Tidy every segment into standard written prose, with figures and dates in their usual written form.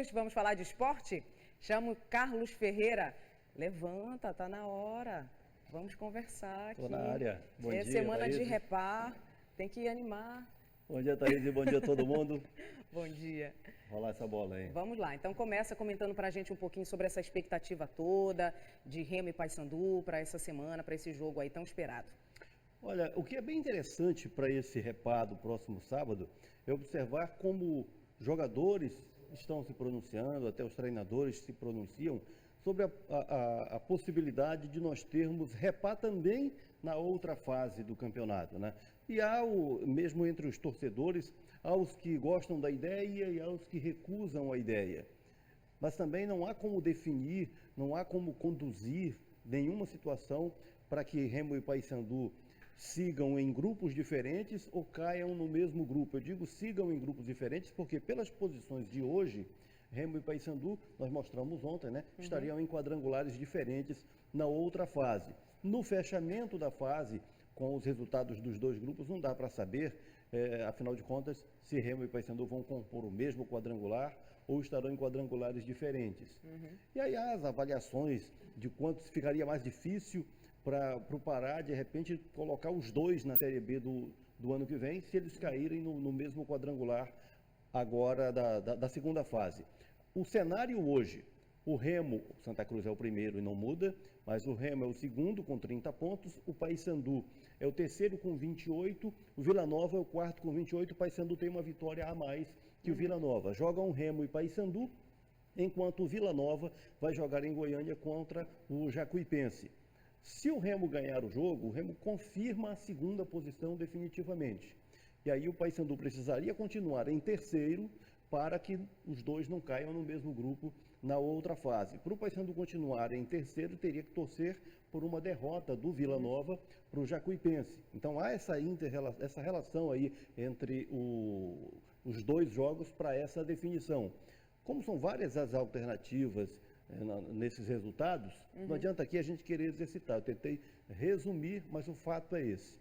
minutos, vamos falar de esporte? Chamo Carlos Ferreira. Levanta, tá na hora. Vamos conversar aqui. Tô na área. Bom dia, semana Thaís. de repar, tem que animar. Bom dia, Thaís, e bom dia a todo mundo. Bom dia. Rolar essa bola aí. Vamos lá, então começa comentando pra gente um pouquinho sobre essa expectativa toda de Remo e Paysandu para essa semana, para esse jogo aí tão esperado. Olha, o que é bem interessante para esse repar do próximo sábado é observar como jogadores estão se pronunciando, até os treinadores se pronunciam sobre a possibilidade de nós termos repar também na outra fase do campeonato, né? E mesmo entre os torcedores, há os que gostam da ideia e há os que recusam a ideia. Mas também não há como definir, não há como conduzir nenhuma situação para que Remo e Paysandu sigam em grupos diferentes ou caiam no mesmo grupo. Eu digo sigam em grupos diferentes porque pelas posições de hoje, Remo e Paysandu, nós mostramos ontem, né? Estariam em quadrangulares diferentes na outra fase. No fechamento da fase, com os resultados dos dois grupos, não dá para saber, afinal de contas, se Remo e Paysandu vão compor o mesmo quadrangular ou estarão em quadrangulares diferentes. E aí há as avaliações de quanto ficaria mais difícil para o Pará, de repente, colocar os dois na Série B do ano que vem, se eles caírem no mesmo quadrangular agora da segunda fase. O cenário hoje, o Remo, Santa Cruz é o primeiro e não muda, mas o Remo é o segundo com 30 pontos, o Paysandu é o terceiro com 28, o Vila Nova é o quarto com 28, o Paysandu tem uma vitória a mais que o Vila Nova. Jogam Remo e Paysandu, enquanto o Vila Nova vai jogar em Goiânia contra o Jacuipense. Se o Remo ganhar o jogo, o Remo confirma a segunda posição definitivamente. E aí o Paysandu precisaria continuar em terceiro para que os dois não caiam no mesmo grupo na outra fase. Para o Paysandu continuar em terceiro, teria que torcer por uma derrota do Vila Nova para o Jacuipense. Então há essa relação aí entre os dois jogos para essa definição. Como são várias as alternativas nesses resultados, não adianta aqui a gente querer exercitar. Eu tentei resumir, mas o fato é esse.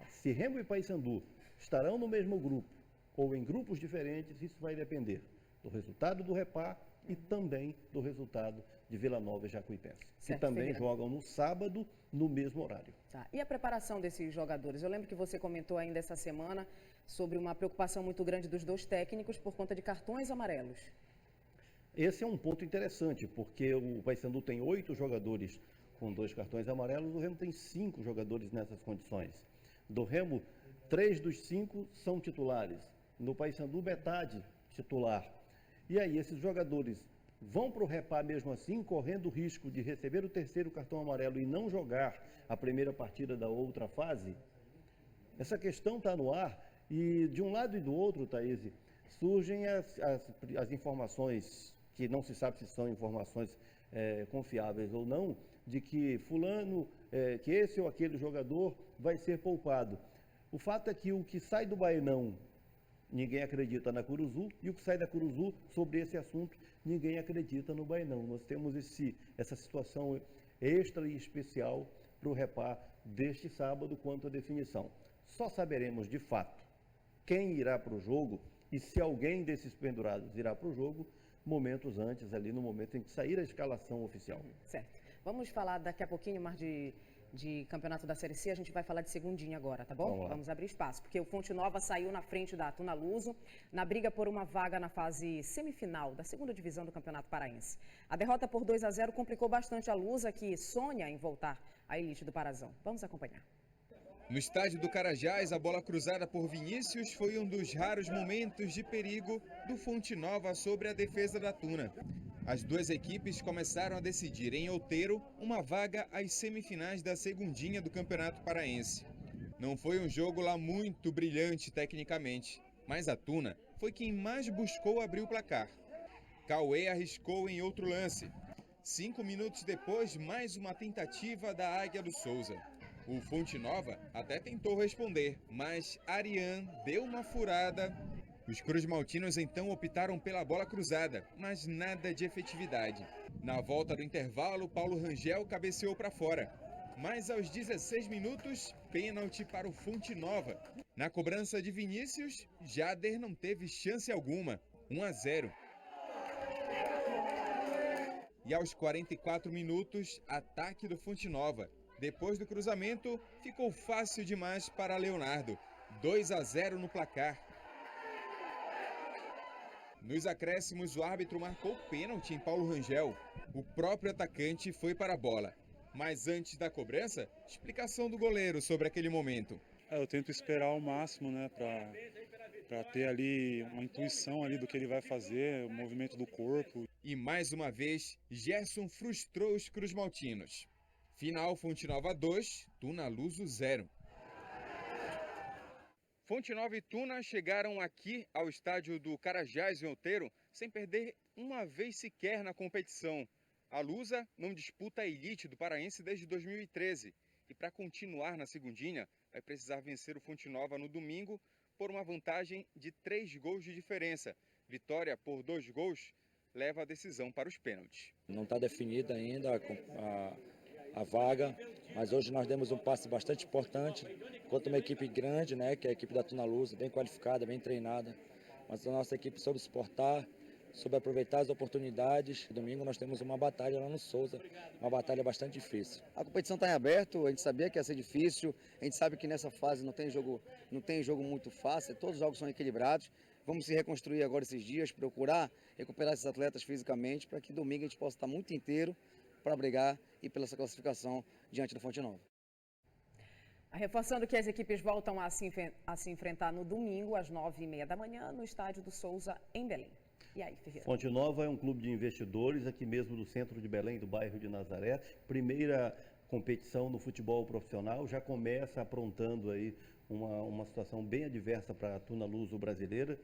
Se Remo e Paysandu estarão no mesmo grupo ou em grupos diferentes, isso vai depender do resultado do repar e também do resultado de Vila Nova e Jacuipense, que também jogam no sábado, no mesmo horário. Tá. E a preparação desses jogadores? Eu lembro que você comentou ainda essa semana sobre uma preocupação muito grande dos dois técnicos por conta de cartões amarelos. Esse é um ponto interessante, porque o Paysandu tem 8 jogadores com 2 cartões amarelos, o Remo tem 5 jogadores nessas condições. Do Remo, 3 dos 5 são titulares. No Paysandu, metade titular. E aí, esses jogadores vão para o repar mesmo assim, correndo o risco de receber o terceiro cartão amarelo e não jogar a primeira partida da outra fase? Essa questão está no ar e de um lado e do outro, Thaís, surgem as informações que não se sabe se são informações confiáveis ou não, de que fulano, que esse ou aquele jogador vai ser poupado. O fato é que o que sai do Baenão, ninguém acredita na Curuzu, e o que sai da Curuzu, sobre esse assunto, ninguém acredita no Baenão. Nós temos essa situação extra e especial para o repar deste sábado quanto à definição. Só saberemos, de fato, quem irá para o jogo e se alguém desses pendurados irá para o jogo, momentos antes, ali no momento em que sair a escalação oficial. Certo. Vamos falar daqui a pouquinho mais de campeonato da Série C, a gente vai falar de segundinha agora, tá bom? Vamos abrir espaço, porque o Fonte Nova saiu na frente da Tuna Luso, na briga por uma vaga na fase semifinal da segunda divisão do Campeonato Paraense. A derrota por 2-0 complicou bastante a Lusa, que sonha em voltar à elite do Parazão. Vamos acompanhar. No estádio do Carajás, a bola cruzada por Vinícius foi um dos raros momentos de perigo do Fonte Nova sobre a defesa da Tuna. As duas equipes começaram a decidir em Outeiro uma vaga às semifinais da segundinha do Campeonato Paraense. Não foi um jogo lá muito brilhante tecnicamente, mas a Tuna foi quem mais buscou abrir o placar. Cauê arriscou em outro lance. 5 minutos depois, mais uma tentativa da Águia do Souza. O Fonte Nova até tentou responder, mas Ariane deu uma furada. Os cruzmaltinos então optaram pela bola cruzada, mas nada de efetividade. Na volta do intervalo, Paulo Rangel cabeceou para fora. Mas aos 16 minutos, pênalti para o Fonte Nova. Na cobrança de Vinícius, Jader não teve chance alguma. 1-0. E aos 44 minutos, ataque do Fonte Nova. Depois do cruzamento, ficou fácil demais para Leonardo. 2-0 no placar. Nos acréscimos, o árbitro marcou pênalti em Paulo Rangel. O próprio atacante foi para a bola. Mas antes da cobrança, explicação do goleiro sobre aquele momento. Eu tento esperar ao máximo, né, para ter ali uma intuição ali do que ele vai fazer, o movimento do corpo. E mais uma vez, Gerson frustrou os cruzmaltinos. Final, Fonte Nova 2, Tuna Luso 0. Fonte Nova e Tuna chegaram aqui ao estádio do Carajás, em Outeiro, sem perder uma vez sequer na competição. A Lusa não disputa a elite do Paraense desde 2013. E para continuar na segundinha, vai precisar vencer o Fonte Nova no domingo por uma vantagem de 3 gols de diferença. Vitória por 2 gols leva a decisão para os pênaltis. Não está definida ainda a vaga, mas hoje nós demos um passe bastante importante contra uma equipe grande, né, que é a equipe da Tuna Luso, bem qualificada, bem treinada. Mas a nossa equipe soube suportar, soube aproveitar as oportunidades. Domingo nós temos uma batalha lá no Souza, uma batalha bastante difícil. A competição está em aberto, a gente sabia que ia ser difícil, a gente sabe que nessa fase não tem jogo muito fácil, todos os jogos são equilibrados. Vamos se reconstruir agora esses dias, procurar recuperar esses atletas fisicamente, para que domingo a gente possa estar muito inteiro para brigar e pela essa classificação diante da Fonte Nova. Reforçando que as equipes voltam a se enfrentar no domingo, às 9h30 da manhã, no estádio do Souza, em Belém. E aí, Ferreira? Fonte Nova é um clube de investidores aqui mesmo do centro de Belém, do bairro de Nazaré. Primeira competição no futebol profissional, já começa aprontando aí uma situação bem adversa para a Tuna Luso brasileira.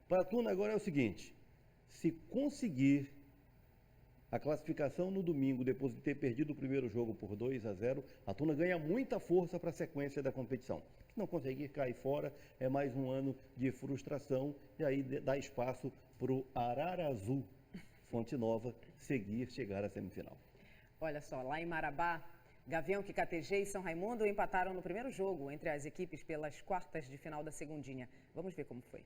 Para a Tuna agora é o seguinte, se conseguir a classificação no domingo, depois de ter perdido o primeiro jogo por 2-0, a Tuna ganha muita força para a sequência da competição. Se não conseguir cair fora, é mais um ano de frustração e aí dá espaço para o Ararazu, Fonte Nova, chegar à semifinal. Olha só, lá em Marabá, Gavião, QKTG e São Raimundo empataram no primeiro jogo entre as equipes pelas quartas de final da segundinha. Vamos ver como foi.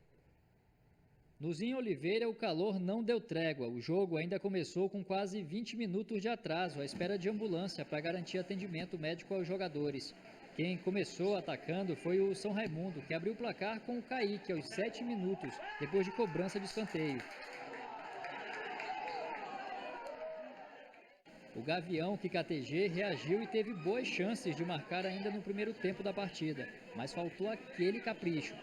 No Zinho Oliveira, o calor não deu trégua. O jogo ainda começou com quase 20 minutos de atraso, à espera de ambulância para garantir atendimento médico aos jogadores. Quem começou atacando foi o São Raimundo, que abriu o placar com o Kaique aos 7 minutos, depois de cobrança de escanteio. O Gavião, QKTG, reagiu e teve boas chances de marcar ainda no primeiro tempo da partida, mas faltou aquele capricho.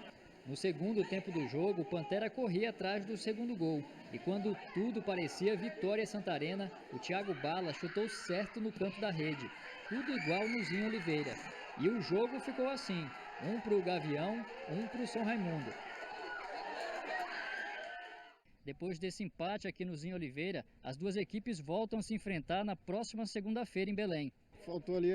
No segundo tempo do jogo, o Pantera corria atrás do segundo gol. E quando tudo parecia vitória santarena, o Thiago Bala chutou certo no canto da rede. Tudo igual no Zinho Oliveira. E o jogo ficou assim, um para o Gavião, um para o São Raimundo. Depois desse empate aqui no Zinho Oliveira, as duas equipes voltam a se enfrentar na próxima segunda-feira em Belém. Faltou ali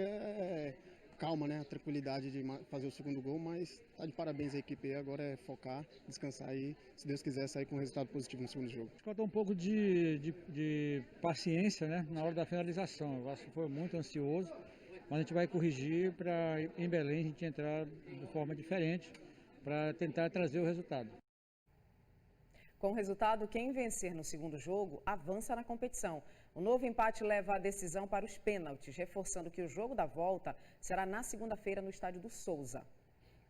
calma, né? A tranquilidade de fazer o segundo gol, mas tá de parabéns a equipe aí. Agora é focar, descansar e, se Deus quiser, sair com um resultado positivo no segundo jogo. Faltou um pouco de paciência, né? Na hora da finalização. Eu acho que foi muito ansioso, mas a gente vai corrigir para em Belém a gente entrar de forma diferente para tentar trazer o resultado. Com o resultado, quem vencer no segundo jogo avança na competição. O novo empate leva a decisão para os pênaltis, reforçando que o jogo da volta será na segunda-feira no estádio do Souza.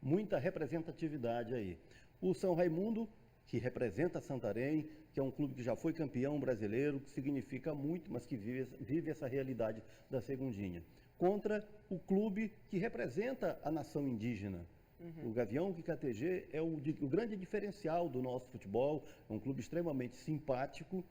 Muita representatividade aí. O São Raimundo, que representa Santarém, que é um clube que já foi campeão brasileiro, que significa muito, mas que vive essa realidade da segundinha. Contra o clube que representa a nação indígena. O Gavião QKTG é o grande diferencial do nosso futebol, é um clube extremamente simpático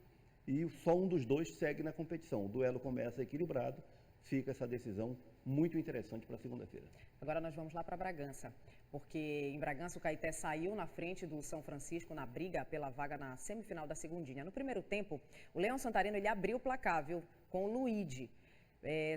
e só um dos dois segue na competição. O duelo começa equilibrado, fica essa decisão muito interessante para segunda-feira. Agora nós vamos lá para Bragança, porque em Bragança o Caeté saiu na frente do São Francisco na briga pela vaga na semifinal da segundinha. No primeiro tempo, o Leão Santareno ele abriu o placar, viu, com o Luigi.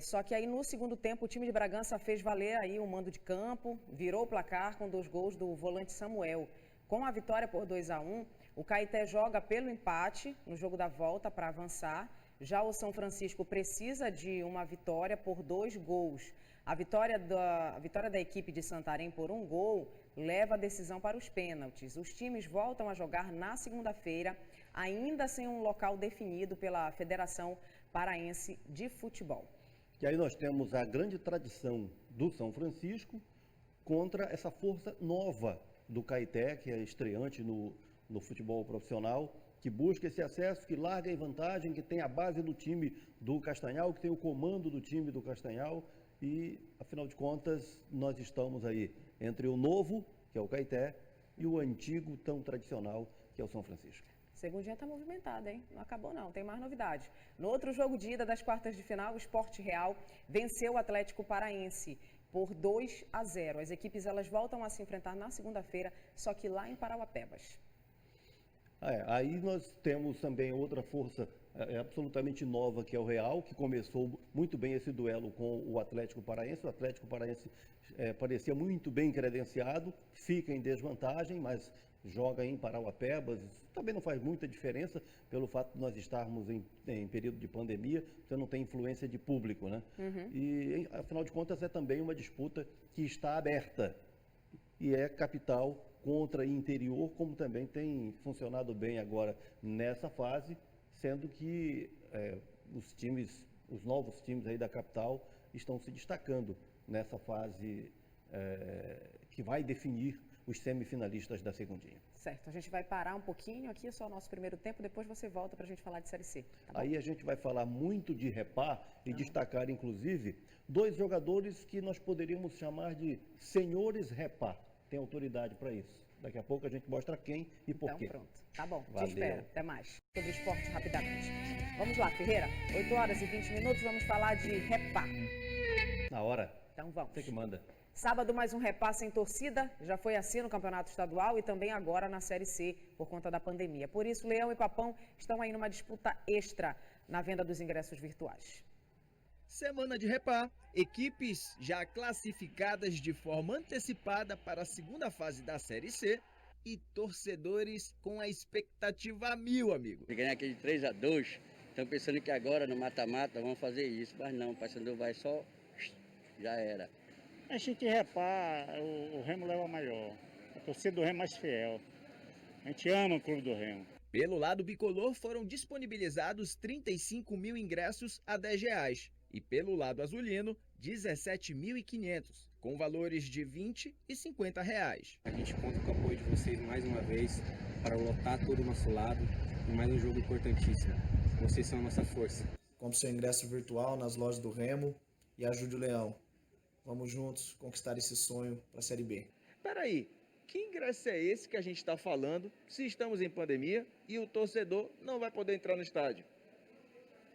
Só que aí no segundo tempo o time de Bragança fez valer aí o mando de campo, virou o placar com 2 gols do volante Samuel. Com a vitória por 2-1, o Caeté joga pelo empate no jogo da volta para avançar. Já o São Francisco precisa de uma vitória por 2 gols. A vitória da equipe de Santarém por 1 gol leva a decisão para os pênaltis. Os times voltam a jogar na segunda-feira, ainda sem um local definido pela Federação Paraense de Futebol. E aí nós temos a grande tradição do São Francisco contra essa força nova do Caeté, que é estreante no futebol profissional, que busca esse acesso, que larga em vantagem, que tem a base do time do Castanhal, que tem o comando do time do Castanhal e, afinal de contas, nós estamos aí entre o novo, que é o Caeté, e o antigo, tão tradicional, que é o São Francisco. Segundinha está movimentada, hein? Não acabou não, tem mais novidade. No outro jogo de ida das quartas de final, o Sport Real venceu o Atlético Paraense por 2-0. As equipes elas voltam a se enfrentar na segunda-feira, só que lá em Parauapebas. Aí nós temos também outra força absolutamente nova, que é o Real, que começou muito bem esse duelo com o Atlético Paraense. O Atlético Paraense parecia muito bem credenciado, fica em desvantagem, mas joga em Parauapebas. Também não faz muita diferença pelo fato de nós estarmos em período de pandemia, você não tem influência de público, né? E, afinal de contas, é também uma disputa que está aberta e é capital contra interior, como também tem funcionado bem agora nessa fase, sendo que os novos times aí da capital estão se destacando nessa fase que vai definir os semifinalistas da segundinha. Certo, a gente vai parar um pouquinho aqui, é só o nosso primeiro tempo, depois você volta para a gente falar de Série C. Tá aí a gente vai falar muito de Repá e destacar, inclusive, dois jogadores que nós poderíamos chamar de senhores Repá. Tem autoridade para isso. Daqui a pouco a gente mostra quem e por quê. Então pronto, tá bom, Valeu. te espero. Até mais. Sobre esporte rapidamente. Vamos lá, Ferreira, 8h20, vamos falar de Repá. Na hora. Então vamos. Você que manda. Sábado, mais um Repá sem torcida, já foi assim no Campeonato Estadual e também agora na Série C, por conta da pandemia. Por isso, Leão e Papão estão aí numa disputa extra na venda dos ingressos virtuais. Semana de Repá, equipes já classificadas de forma antecipada para a segunda fase da Série C e torcedores com a expectativa a mil, amigo. Ganhar aquele 3-2, estão pensando que agora no mata-mata vão fazer isso, mas não, o Paysandu vai só, já era. A gente Repá, o Remo leva maior, a torcida do Remo mais fiel, a gente ama o clube do Remo. Pelo lado bicolor foram disponibilizados 35 mil ingressos a R$10. E pelo lado azulino, 17.500, com valores de R$20 e R$50. A gente conta com o apoio de vocês mais uma vez para lotar todo o nosso lado e mais um jogo importantíssimo. Vocês são a nossa força. Compre seu ingresso virtual nas lojas do Remo e ajude o Leão. Vamos juntos conquistar esse sonho para a Série B. Peraí, que ingresso é esse que a gente está falando se estamos em pandemia e o torcedor não vai poder entrar no estádio?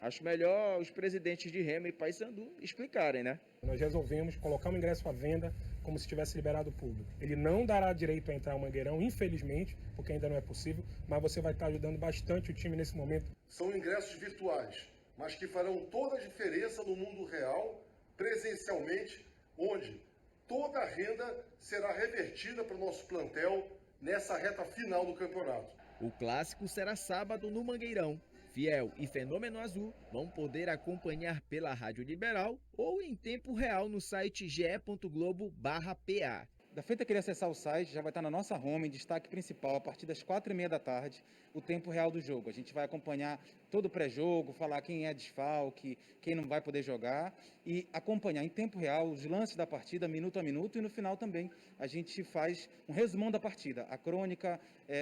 Acho melhor os presidentes de Remo e Paysandu explicarem, né? Nós resolvemos colocar o ingresso à venda como se tivesse liberado o público. Ele não dará direito a entrar ao Mangueirão, infelizmente, porque ainda não é possível, mas você vai estar ajudando bastante o time nesse momento. São ingressos virtuais, mas que farão toda a diferença no mundo real, presencialmente, onde toda a renda será revertida para o nosso plantel nessa reta final do campeonato. O clássico será sábado no Mangueirão. Fiel e Fenômeno Azul vão poder acompanhar pela Rádio Liberal ou em tempo real no site ge.globo/PA. Da feita querer acessar o site, já vai estar na nossa home, em destaque principal, a partir das 4h30 da tarde, o tempo real do jogo. A gente vai acompanhar todo o pré-jogo, falar quem é desfalque, quem não vai poder jogar e acompanhar em tempo real os lances da partida, minuto a minuto, e no final também a gente faz um resumão da partida, a crônica,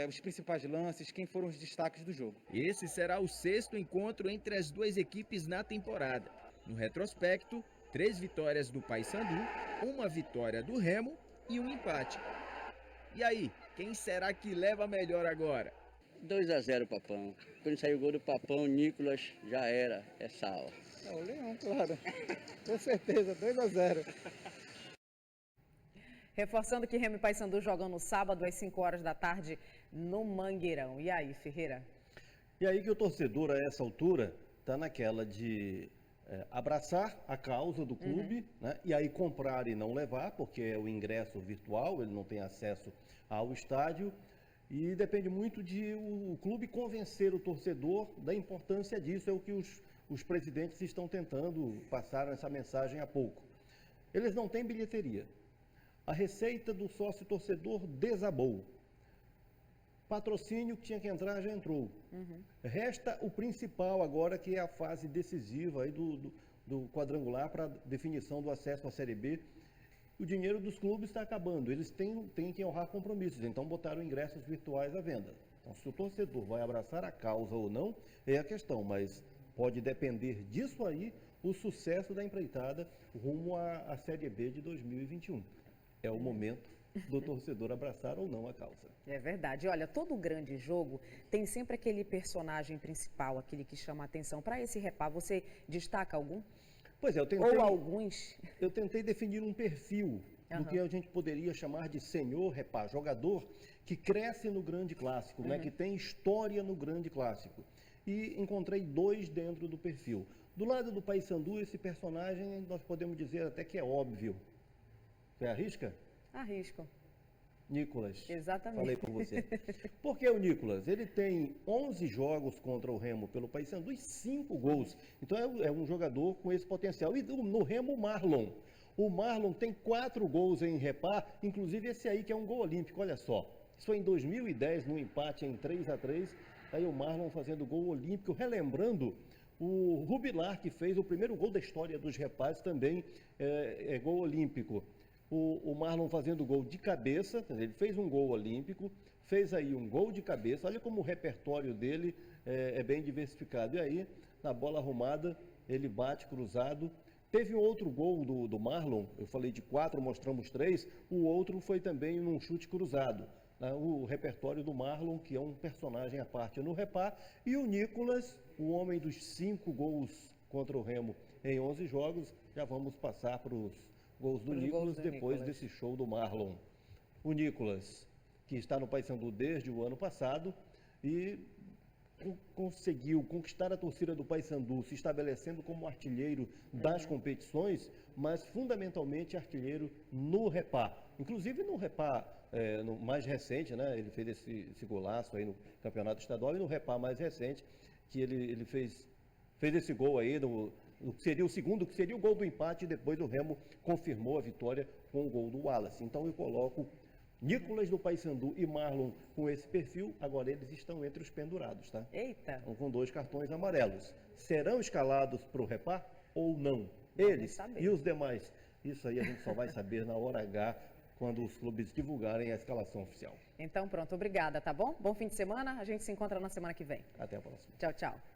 os principais lances, quem foram os destaques do jogo. Esse será o 6º encontro entre as duas equipes na temporada. No retrospecto, 3 vitórias do Paysandu, 1 vitória do Remo e um empate. E aí, quem será que leva melhor agora? 2-0 Papão. Quando sair o gol do Papão, Nicolas, já era, é sal. O Leão, claro. Com certeza, 2-0. Reforçando que Remo e Paysandu jogam no sábado às 5h da tarde no Mangueirão. E aí, Ferreira? E aí que o torcedor a essa altura está naquela de abraçar a causa do clube, né? E aí comprar e não levar, porque é o ingresso virtual, ele não tem acesso ao estádio. E depende muito de o clube convencer o torcedor da importância disso, é o que os presidentes estão tentando passar essa mensagem há pouco. Eles não têm bilheteria. A receita do sócio-torcedor desabou. Patrocínio que tinha que entrar já entrou. Resta o principal agora, que é a fase decisiva aí do quadrangular para definição do acesso à Série B. O dinheiro dos clubes está acabando, eles têm que honrar compromissos, então botaram ingressos virtuais à venda. Então, se o torcedor vai abraçar a causa ou não, é a questão, mas pode depender disso aí o sucesso da empreitada rumo à Série B de 2021. É o momento do torcedor abraçar ou não a causa. É verdade. Olha, todo grande jogo tem sempre aquele personagem principal, aquele que chama a atenção. Para esse Repá, você destaca algum? Pois é, ou alguns? Eu tentei definir um perfil do que a gente poderia chamar de senhor Repá, jogador que cresce no grande clássico, né, que tem história no grande clássico. E encontrei 2 dentro do perfil. Do lado do Paysandu, esse personagem nós podemos dizer até que é óbvio. Você arrisca? Arrisco. Nicolas. Exatamente. Falei com você. Por que o Nicolas? Ele tem 11 jogos contra o Remo pelo Paysandu e 5 gols. Então é um jogador com esse potencial. E no Remo, o Marlon. O Marlon tem 4 gols em Repá, inclusive esse aí que é um gol olímpico, olha só. Isso foi em 2010, no empate em 3-3. Aí o Marlon fazendo gol olímpico, relembrando o Rubilar, que fez o primeiro gol da história dos Repás, também é gol olímpico. O Marlon fazendo gol de cabeça, ele fez um gol olímpico, fez aí um gol de cabeça, olha como o repertório dele é bem diversificado. E aí, na bola arrumada, ele bate cruzado. Teve um outro gol do Marlon, eu falei de 4, mostramos 3, o outro foi também num chute cruzado. O repertório do Marlon, que é um personagem à parte no Repá, e o Nicolas, o homem dos 5 gols contra o Remo em 11 jogos. Já vamos passar para os gols do Nicolas depois desse show do Marlon. O Nicolas, que está no Paysandu desde o ano passado e conseguiu conquistar a torcida do Paysandu, se estabelecendo como artilheiro das competições, mas fundamentalmente artilheiro no Repá. Inclusive no Repá no mais recente, né? Ele fez esse golaço aí no campeonato estadual, e no Repá mais recente, que ele fez esse gol aí, que seria o segundo, que seria o gol do empate, e depois o Remo confirmou a vitória com o gol do Wallace. Então eu coloco Nicolas do Paysandu e Marlon com esse perfil. Agora eles estão entre os pendurados, tá? Eita! Então, com 2 cartões amarelos. Serão escalados para o Repá ou não? Eles e os demais. Isso aí a gente só vai saber na hora H, quando os clubes divulgarem a escalação oficial. Então pronto, obrigada, tá bom? Bom fim de semana, a gente se encontra na semana que vem. Até a próxima. Tchau, tchau.